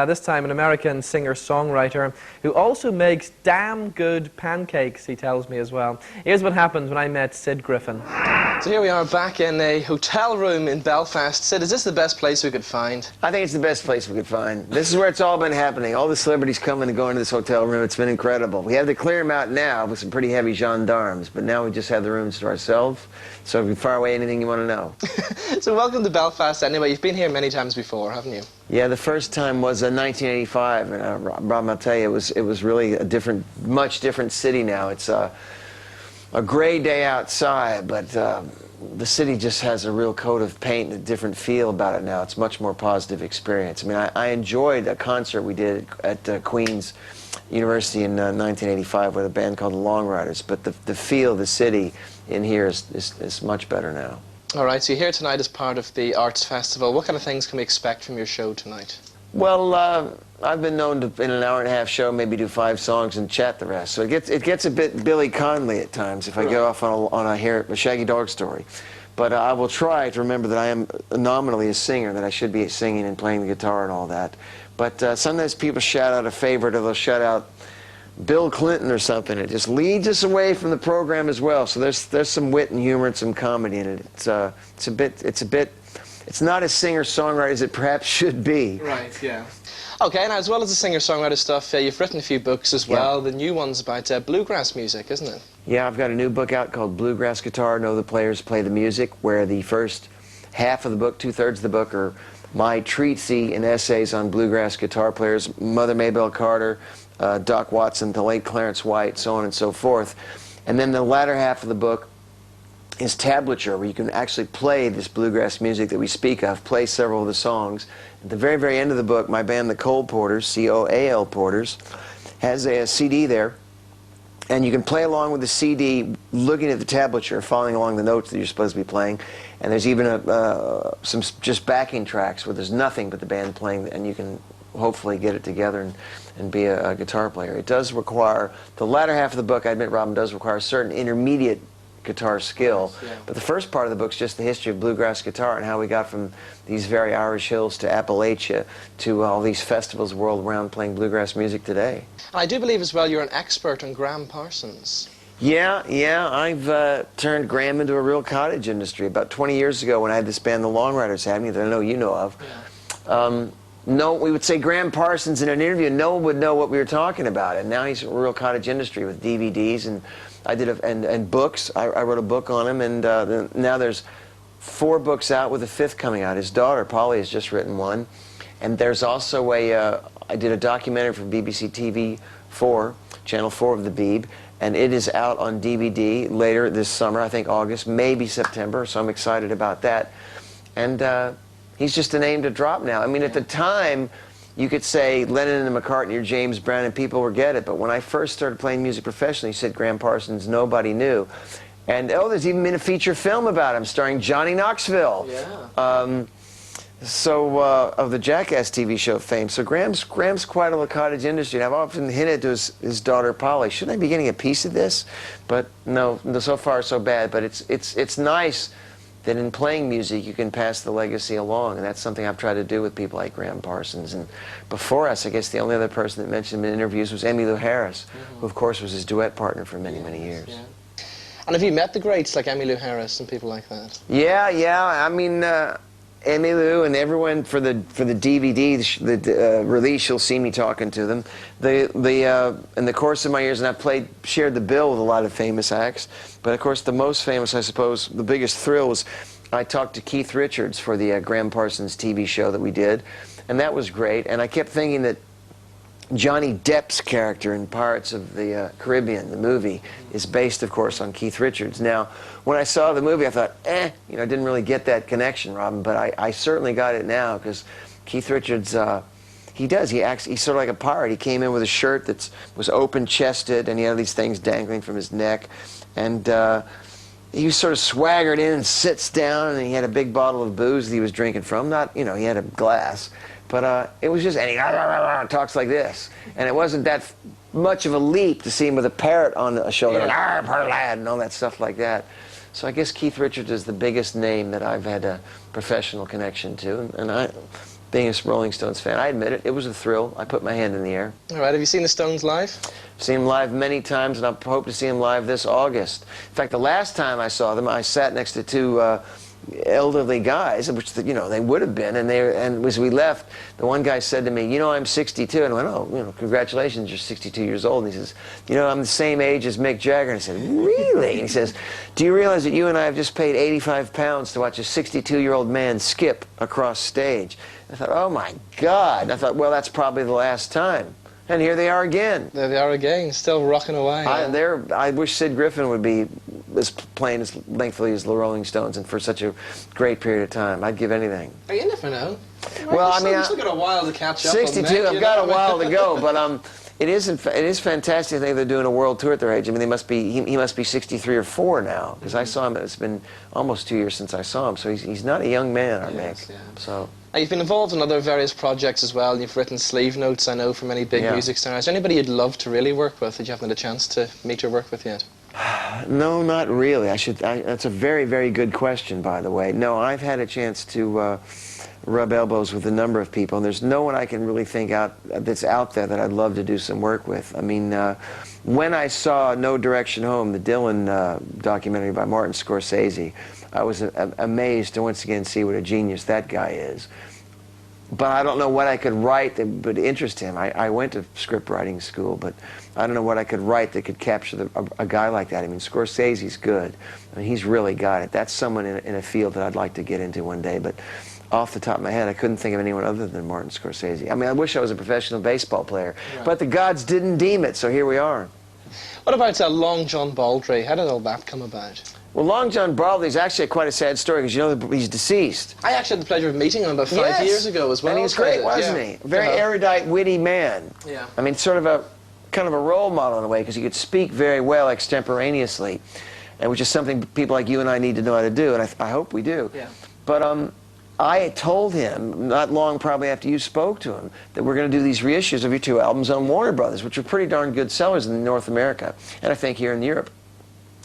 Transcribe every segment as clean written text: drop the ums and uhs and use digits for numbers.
This time an American singer-songwriter who also makes damn good pancakes, he tells me as well. Here's what happened when I met Sid Griffin. So here we are back in a hotel room in Belfast. Sid, is this the best place we could find? I think it's the best place we could find. This is where it's all been happening. All the celebrities coming and going to this hotel room. It's been incredible. We have to clear them out now with some pretty heavy gendarmes, but now we just have the rooms to ourselves. So if you fire away anything you want to know. So welcome to Belfast anyway. You've been here many times before, haven't you? Yeah, the first time was 1985, and Rob, I'll tell you, it was really a much different city now. It's a gray day outside, but the city just has a real coat of paint and a different feel about it now. It's a much more positive experience. I mean, I enjoyed a concert we did at Queen's University in 1985 with a band called the Long Riders, but the feel of the city in here is much better now. All right, so you're here tonight as part of the Arts Festival. What kind of things can we expect from your show tonight? Well, I've been known to, in an hour-and-a-half show, maybe do 5 songs and chat the rest. So it gets a bit Billy Connolly at times if I go off on a Shaggy Dog story. But I will try to remember that I am nominally a singer, that I should be singing and playing the guitar and all that. But sometimes people shout out a favorite, or they'll shout out Bill Clinton or something. It just leads us away from the program as well. So there's some wit and humor and some comedy in it. It's not as singer-songwriter as it perhaps should be. Right, yeah. Okay, now as well as the singer-songwriter stuff, you've written a few books as well. Yeah. The new one's about bluegrass music, isn't it? Yeah, I've got a new book out called Bluegrass Guitar, Know the Players, Play the Music, where the first half of the book, 2/3 of the book, are my treatise and essays on bluegrass guitar players, Mother Maybelle Carter, Doc Watson, the late Clarence White, so on and so forth. And then the latter half of the book is tablature, where you can actually play this bluegrass music that we speak of, play several of the songs. At the very, very end of the book, my band, the Cole Porters, C-O-A-L Porters, has a CD there, and you can play along with the CD, looking at the tablature, following along the notes that you're supposed to be playing. And there's even some just backing tracks where there's nothing but the band playing, and you can hopefully get it together and be a guitar player. It does require, the latter half of the book, I admit, Robin, does require a certain intermediate guitar skill, but the first part of the book is just the history of bluegrass guitar and how we got from these very Irish hills to Appalachia to all these festivals world around playing bluegrass music today. And I do believe as well you're an expert on Graham Parsons. Yeah, I've turned Graham into a real cottage industry. About 20 years ago when I had this band, the Long Riders, had me, that I know you know of. Yeah. No, we would say Graham Parsons in an interview, no one would know what we were talking about. And now he's a real cottage industry with DVDs, and I did and books. I wrote a book on him, and now there's 4 books out with a 5th coming out. His daughter, Polly, has just written one. And there's also I did a documentary for BBC TV 4, Channel 4 of the Beeb, and it is out on DVD later this summer, I think August, maybe September, so I'm excited about that. And he's just a name to drop now. I mean, at the time, you could say Lennon and McCartney or James Brown and people would get it, but when I first started playing music professionally, said Graham Parsons, nobody knew. And there's even been a feature film about him starring Johnny Knoxville. Yeah. Of the Jackass TV show fame. So Graham's quite a cottage industry, and I've often hinted to his daughter Polly, shouldn't I be getting a piece of this? But no, so far so bad. But it's nice that in playing music you can pass the legacy along, and that's something I've tried to do with people like Graham Parsons. And before us, I guess the only other person that mentioned him in interviews was Emmylou Harris, who of course was his duet partner for many, many years. Yeah. And have you met the greats like Emmylou Harris and people like that? Yeah, I mean, Emmylou and everyone for the DVD release, you'll see me talking to them. In the course of my years, and I've shared the bill with a lot of famous acts, but of course the most famous, I suppose, the biggest thrill was I talked to Keith Richards for the Graham Parsons TV show that we did, and that was great. And I kept thinking that Johnny Depp's character in Pirates of the Caribbean, the movie, is based, of course, on Keith Richards. Now, when I saw the movie, I thought, I didn't really get that connection, Robin, but I certainly got it now, because Keith Richards, he acts, he's sort of like a pirate. He came in with a shirt that was open-chested, and he had these things dangling from his neck, and he sort of swaggered in and sits down, and he had a big bottle of booze that he was drinking from. Not, he had a glass. But it was just, and he talks like this. And it wasn't that much of a leap to see him with a parrot on the shoulder, lad, and all that stuff like that. So I guess Keith Richards is the biggest name that I've had a professional connection to. And being a Rolling Stones fan. I admit it. It was a thrill. I put my hand in the air. All right. Have you seen the Stones live? Seen them live many times, and I hope to see them live this August. In fact, the last time I saw them, I sat next to two elderly guys, which they would have been, and as we left, the one guy said to me, "You know, I'm 62," and I went, "Oh, congratulations, you're 62 years old." And he says, "You know, I'm the same age as Mick Jagger." And I said, "Really?" And he says, "Do you realize that you and I have just paid 85 pounds to watch a 62-year-old man skip across stage?" I thought, "Oh my God!" And I thought, well, that's probably the last time. And here they are again. There they are again, still rocking away. I wish Sid Griffin would be playing as lengthily as the Rolling Stones and for such a great period of time. I'd give anything. You never know. Well, I mean, you still got a while to catch up. 62. I've got a while to go, but it is fantastic. I think they're doing a world tour at their age. I mean, he must be 63 or 4 now, because I saw him. It's been almost 2 years since I saw him, so he's not a young man, our Mick. Yeah. So. You've been involved in other various projects as well. You've written sleeve notes, I know, for many big music stars. Is there anybody you'd love to really work with that you haven't had a chance to meet or work with yet? No, not really. That's a very, very good question, by the way. No, I've had a chance to rub elbows with a number of people, and there's no one I can really think that's out there that I'd love to do some work with. I mean, when I saw No Direction Home, the Dylan documentary by Martin Scorsese, I was amazed to once again see what a genius that guy is. But I don't know what I could write that would interest him. I went to script writing school, but I don't know what I could write that could capture a guy like that. I mean, Scorsese's good. I mean, he's really got it. That's someone in a field that I'd like to get into one day. But off the top of my head, I couldn't think of anyone other than Martin Scorsese. I mean, I wish I was a professional baseball player, but the gods didn't deem it, so here we are. What about Long John Baldry? How did all that come about? Well, Long John Baldry is actually quite a sad story, because you know he's deceased. I actually had the pleasure of meeting him about 5 years ago as well. And he was great, wasn't he? Very erudite, witty man. Yeah. I mean, sort of kind of a role model in a way, because he could speak very well extemporaneously, and which is something people like you and I need to know how to do, and I hope we do. Yeah. But I told him, not long probably after you spoke to him, that we're going to do these reissues of your 2 albums on Warner Brothers, which are pretty darn good sellers in North America, and I think here in Europe.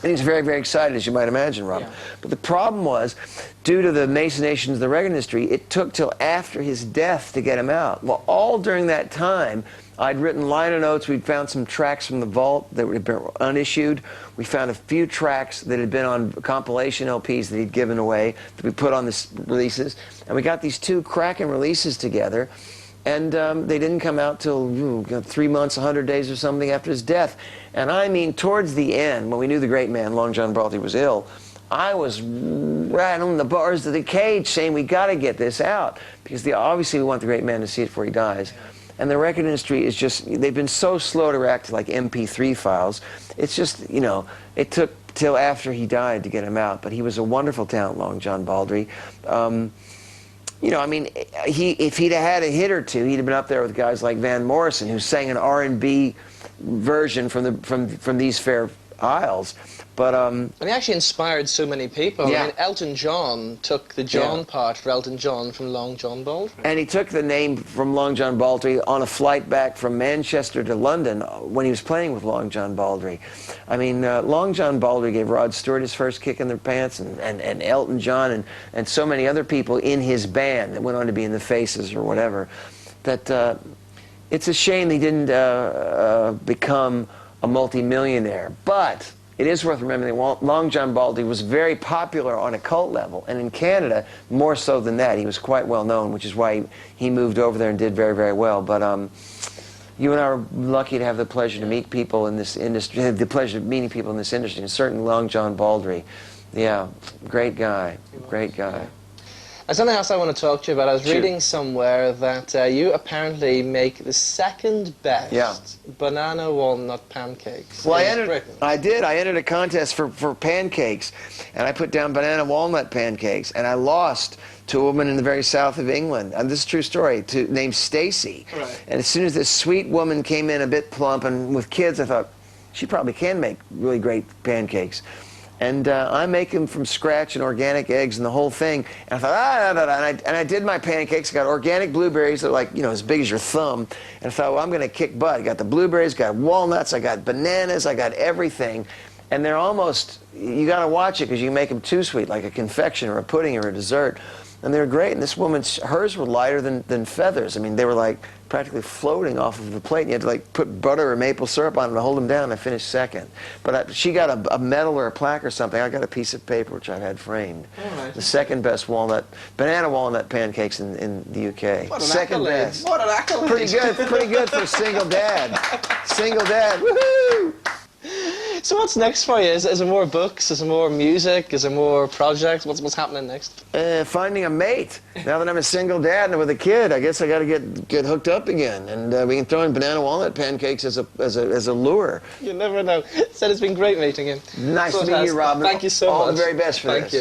And he's very, very excited, as you might imagine, Rob. Yeah. But the problem was, due to the machinations of the record industry, it took till after his death to get him out. Well, all during that time, I'd written liner notes. We'd found some tracks from the vault that had been unissued. We found a few tracks that had been on compilation LPs that he'd given away that we put on the releases. And we got these 2 cracking releases together. And they didn't come out till 3 months, 100 days or something after his death. And I mean, towards the end, when we knew the great man, Long John Baldry, was ill, I was rattling the bars of the cage saying, we got to get this out. Because obviously we want the great man to see it before he dies. And the record industry is just, they've been so slow to react to like MP3 files. It's just, it took till after he died to get him out. But he was a wonderful talent, Long John Baldry. I mean, if he'd have had a hit or two, he'd have been up there with guys like Van Morrison, who sang an R&B version from These Fair Isles. But and he actually inspired so many people. Yeah. I mean, Elton John took the John part for Elton John from Long John Baldry. And he took the name from Long John Baldry on a flight back from Manchester to London when he was playing with Long John Baldry. I mean, Long John Baldry gave Rod Stewart his first kick in the pants, and Elton John, and so many other people in his band that went on to be in the Faces or whatever. That it's a shame he didn't become a multimillionaire. But it is worth remembering that Long John Baldry was very popular on a cult level, and in Canada, more so than that. He was quite well known, which is why he moved over there and did very, very well. But you and I are lucky to have the pleasure to meet people in this industry, the pleasure of meeting people in this industry, and certainly Long John Baldry. Yeah, great guy, great guy. There's something else I want to talk to you about. I was reading somewhere that you apparently make the second best banana walnut pancakes in Britain. I entered a contest for pancakes, and I put down banana walnut pancakes, and I lost to a woman in the very south of England. And this is a true story, named Stacy. Right. And as soon as this sweet woman came in a bit plump and with kids, I thought, she probably can make really great pancakes. And I make them from scratch and organic eggs and the whole thing. And I thought, and I did my pancakes. I got organic blueberries that are like, as big as your thumb. And I thought, well, I'm going to kick butt. I got the blueberries, got walnuts, I got bananas, I got everything. And they're almost, you got to watch it because you make them too sweet, like a confection or a pudding or a dessert. And they were great. And this woman's, hers were lighter than feathers. I mean, they were like practically floating off of the plate. And you had to like put butter or maple syrup on them to hold them down. I finished second. But she got a medal or a plaque or something. I got a piece of paper which I've had framed. Right. The second best banana walnut pancakes in the UK. What an second accolade. best. What an accolade. Pretty good for a single dad. Single dad. Woohoo! So what's next for you? Is there more books? Is there more music? Is there more projects? What's happening next? Finding a mate. Now that I'm a single dad and with a kid, I guess I got to get hooked up again, and we can throw in banana walnut pancakes as a lure. You never know. Said it's been great meeting you. Nice to meet you, Robin. Thank you so much. All the very best for Thank this. you.